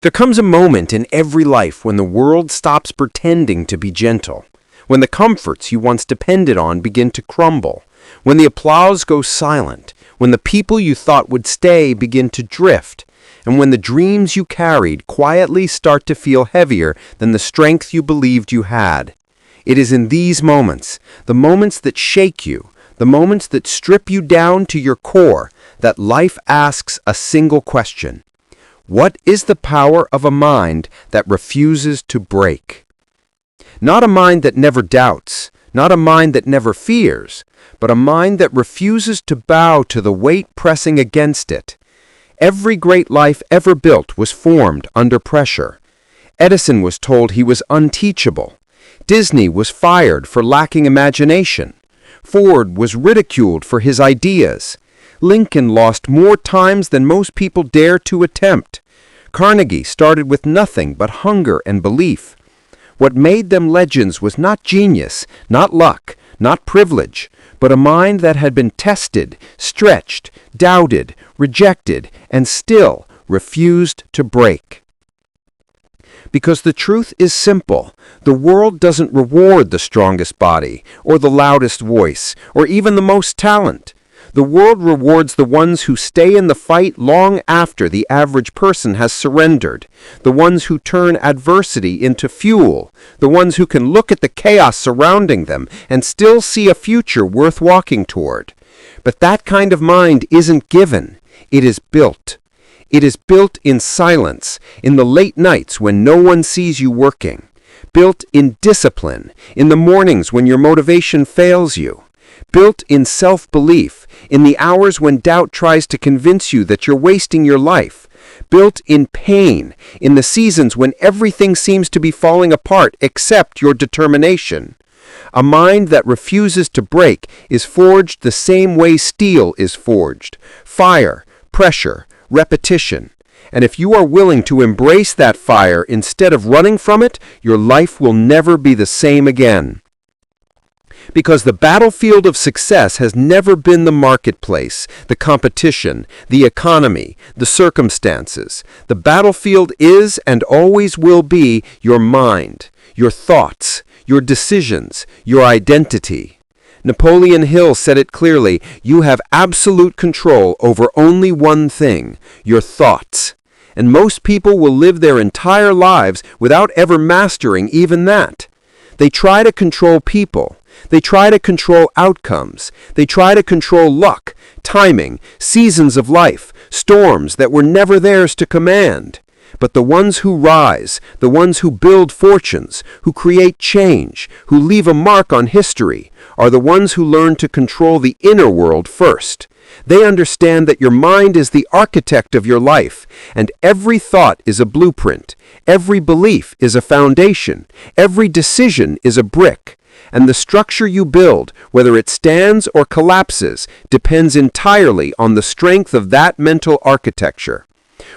There comes a moment in every life when the world stops pretending to be gentle, when the comforts you once depended on begin to crumble, when the applause goes silent, when the people you thought would stay begin to drift, and when the dreams you carried quietly start to feel heavier than the strength you believed you had. It is in these moments, the moments that shake you, the moments that strip you down to your core, that life asks a single question. What is the power of a mind that refuses to break? Not a mind that never doubts, not a mind that never fears, but a mind that refuses to bow to the weight pressing against it. Every great life ever built was formed under pressure. Edison was told he was unteachable. Disney was fired for lacking imagination. Ford was ridiculed for his ideas. Lincoln lost more times than most people dare to attempt. Carnegie started with nothing but hunger and belief. What made them legends was not genius, not luck, not privilege, but a mind that had been tested, stretched, doubted, rejected, and still refused to break. Because the truth is simple. The world doesn't reward the strongest body, or the loudest voice, or even the most talent. The world rewards the ones who stay in the fight long after the average person has surrendered, the ones who turn adversity into fuel, the ones who can look at the chaos surrounding them and still see a future worth walking toward. But that kind of mind isn't given, it is built. It is built in silence, in the late nights when no one sees you working. Built in discipline, in the mornings when your motivation fails you. Built in self-belief, in the hours when doubt tries to convince you that you're wasting your life. Built in pain, in the seasons when everything seems to be falling apart except your determination. A mind that refuses to break is forged the same way steel is forged. Fire, pressure, repetition. And if you are willing to embrace that fire instead of running from it, your life will never be the same again. Because the battlefield of success has never been the marketplace, the competition, the economy, the circumstances. The battlefield is and always will be your mind, your thoughts, your decisions, your identity. Napoleon Hill said it clearly, you have absolute control over only one thing, your thoughts. And most people will live their entire lives without ever mastering even that. They try to control people. They try to control outcomes. They try to control luck, timing, seasons of life, storms that were never theirs to command. But the ones who rise, the ones who build fortunes, who create change, who leave a mark on history, are the ones who learn to control the inner world first. They understand that your mind is the architect of your life, and every thought is a blueprint, every belief is a foundation, every decision is a brick. And the structure you build, whether it stands or collapses, depends entirely on the strength of that mental architecture.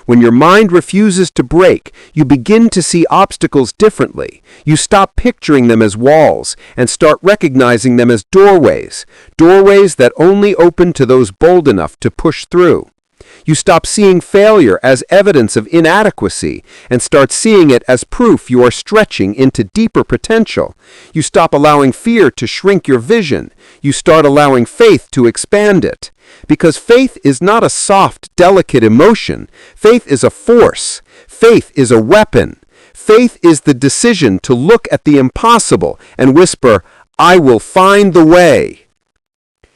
When your mind refuses to break, you begin to see obstacles differently. You stop picturing them as walls and start recognizing them as doorways, doorways that only open to those bold enough to push through. You stop seeing failure as evidence of inadequacy and start seeing it as proof you are stretching into deeper potential. You stop allowing fear to shrink your vision. You start allowing faith to expand it. Because faith is not a soft, delicate emotion. Faith is a force. Faith is a weapon. Faith is the decision to look at the impossible and whisper, I will find the way.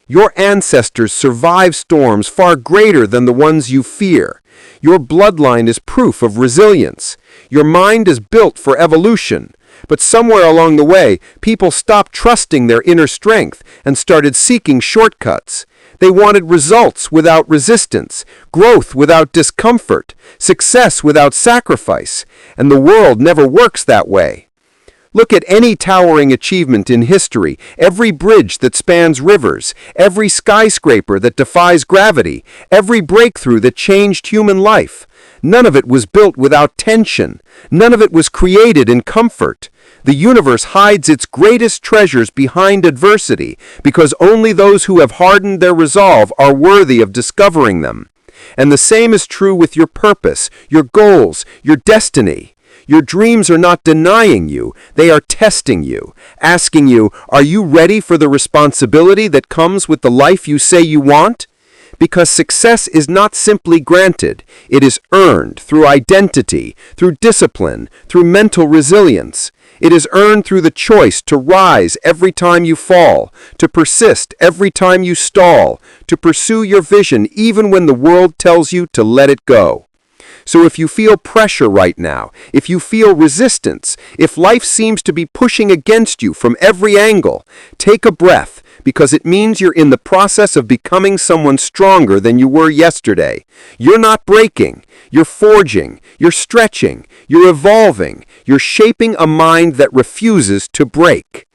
Your ancestors survived storms far greater than the ones you fear. Your bloodline is proof of resilience. Your mind is built for evolution. But somewhere along the way, people stopped trusting their inner strength and started seeking shortcuts. They wanted results without resistance, growth without discomfort, success without sacrifice. And the world never works that way. Look at any towering achievement in history, every bridge that spans rivers, every skyscraper that defies gravity, every breakthrough that changed human life. None of it was built without tension. None of it was created in comfort. The universe hides its greatest treasures behind adversity because only those who have hardened their resolve are worthy of discovering them. And the same is true with your purpose, your goals, your destiny. Your dreams are not denying you, they are testing you, asking you, are you ready for the responsibility that comes with the life you say you want? Because success is not simply granted, it is earned through identity, through discipline, through mental resilience. It is earned through the choice to rise every time you fall, to persist every time you stall, to pursue your vision even when the world tells you to let it go. So if you feel pressure right now, if you feel resistance, if life seems to be pushing against you from every angle, take a breath, because it means you're in the process of becoming someone stronger than you were yesterday. You're not breaking, you're forging, you're stretching, you're evolving, you're shaping a mind that refuses to break.